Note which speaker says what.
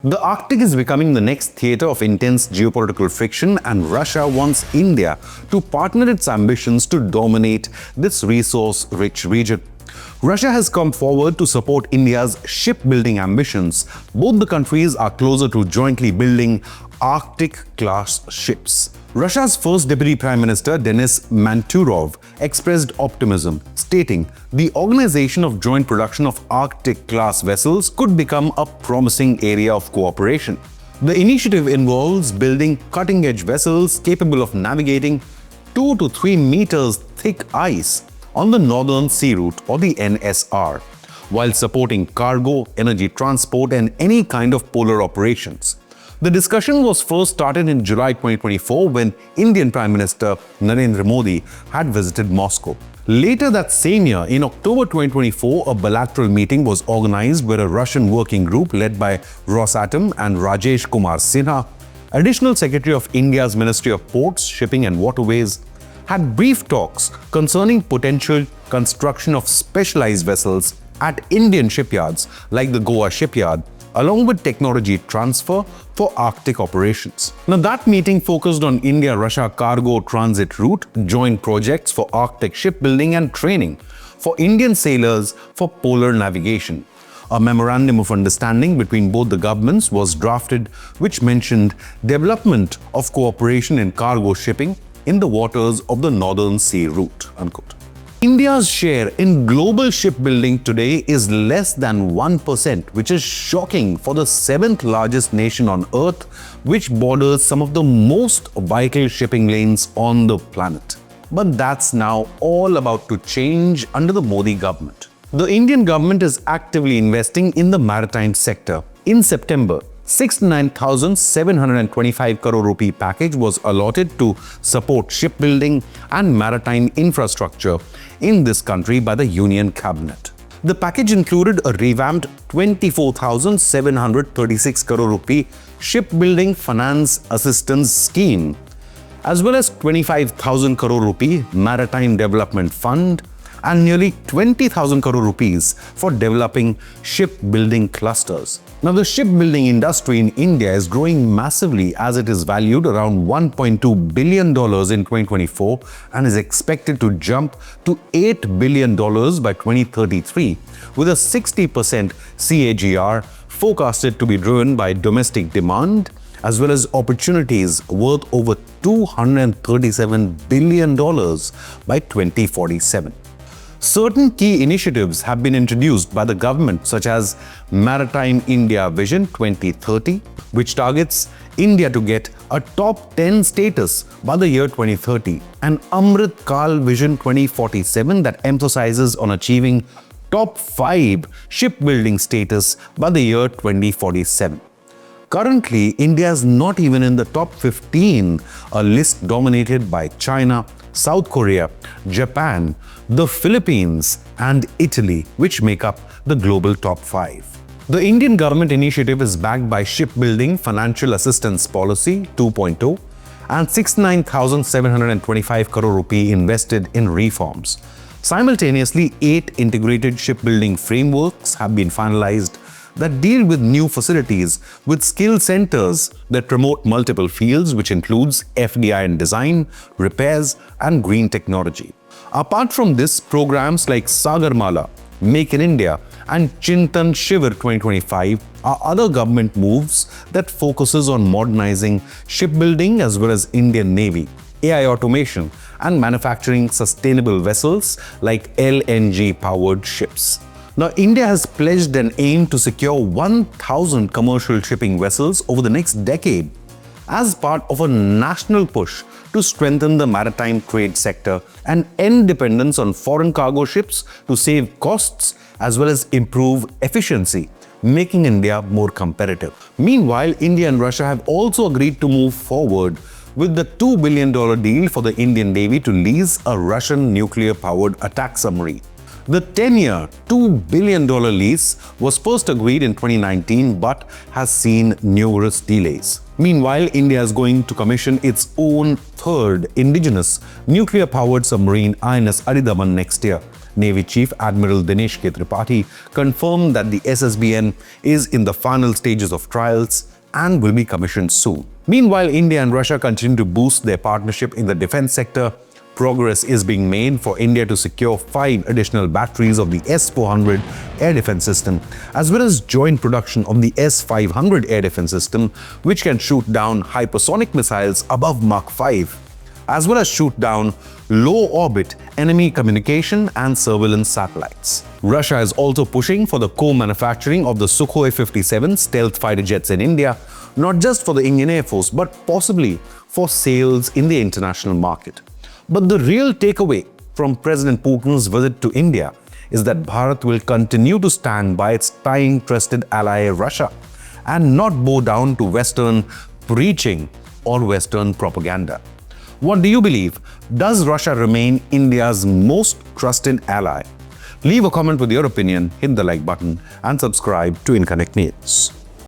Speaker 1: The Arctic is becoming the next theater of intense geopolitical friction, and Russia wants India to partner its ambitions to dominate this resource-rich region. Russia has come forward to support India's shipbuilding ambitions. Both the countries are closer to jointly building Arctic-class ships. Russia's first Deputy Prime Minister Denis Manturov expressed optimism, stating the organization of joint production of Arctic-class vessels could become a promising area of cooperation. The initiative involves building cutting-edge vessels capable of navigating 2 to 3 meters thick ice on the Northern Sea Route, or the NSR, while supporting cargo, energy transport, and any kind of polar operations. The discussion was first started in July 2024 when Indian Prime Minister Narendra Modi had visited Moscow. Later that same year, in October 2024, a bilateral meeting was organized where a Russian working group led by Rosatom and Rajesh Kumar Sinha, Additional Secretary of India's Ministry of Ports, Shipping and Waterways, had brief talks concerning potential construction of specialized vessels at Indian shipyards like the Goa shipyard, along with technology transfer for Arctic operations. Now, that meeting focused on India-Russia cargo transit route, joint projects for Arctic shipbuilding and training for Indian sailors for polar navigation. A memorandum of understanding between both the governments was drafted, which mentioned development of cooperation in cargo shipping in the waters of the Northern Sea Route. Unquote. India's share in global shipbuilding today is less than 1%, which is shocking for the 7th largest nation on earth, which borders some of the most vital shipping lanes on the planet. But that's now all about to change under the Modi government. The Indian government is actively investing in the maritime sector. In September, 69,725 crore rupee package was allotted to support shipbuilding and maritime infrastructure in this country by the Union Cabinet. The package included a revamped 24,736 crore rupee shipbuilding finance assistance scheme, as well as 25,000 crore rupee maritime development fund and nearly 20,000 crore rupees for developing shipbuilding clusters. Now, the shipbuilding industry in India is growing massively as it is valued around $1.2 billion in 2024 and is expected to jump to $8 billion by 2033, with a 60% CAGR forecasted to be driven by domestic demand as well as opportunities worth over $237 billion by 2047. Certain key initiatives have been introduced by the government, such as Maritime India Vision 2030, which targets India to get a top 10 status by the year 2030, and Amrit Kal Vision 2047 that emphasizes on achieving top 5 shipbuilding status by the year 2047. Currently, India is not even in the top 15, a list dominated by China, South Korea, Japan, the Philippines, and Italy, which make up the global top 5. The Indian government initiative is backed by Shipbuilding Financial Assistance Policy 2.0 and 69,725 crore rupee invested in reforms. Simultaneously, 8 integrated shipbuilding frameworks have been finalized that deal with new facilities with skill centers that promote multiple fields, which includes FDI in design, repairs, and green technology. Apart from this, programs like Sagarmala, Make in India, and Chintan Shivir 2025 are other government moves that focuses on modernizing shipbuilding as well as Indian Navy, AI automation, and manufacturing sustainable vessels like LNG-powered ships. Now, India has pledged an aim to secure 1,000 commercial shipping vessels over the next decade as part of a national push to strengthen the maritime trade sector and end dependence on foreign cargo ships to save costs as well as improve efficiency, making India more competitive. Meanwhile, India and Russia have also agreed to move forward with the $2 billion deal for the Indian Navy to lease a Russian nuclear-powered attack submarine. The 10-year, $2 billion lease was first agreed in 2019 but has seen numerous delays. Meanwhile, India is going to commission its own third indigenous nuclear-powered submarine INS Aridaman next year. Navy Chief Admiral Dinesh K. Tripathi confirmed that the SSBN is in the final stages of trials and will be commissioned soon. Meanwhile, India and Russia continue to boost their partnership in the defense sector. Progress is being made for India to secure 5 additional batteries of the S-400 air defense system, as well as joint production of the S-500 air defense system, which can shoot down hypersonic missiles above Mach 5, as well as shoot down low-orbit enemy communication and surveillance satellites. Russia is also pushing for the co-manufacturing of the Sukhoi 57 stealth fighter jets in India, not just for the Indian Air Force, but possibly for sales in the international market. But the real takeaway from President Putin's visit to India is that Bharat will continue to stand by its time-trusted ally Russia and not bow down to Western preaching or Western propaganda. What do you believe? Does Russia remain India's most trusted ally? Leave a comment with your opinion, hit the like button, and subscribe to Inconnect News.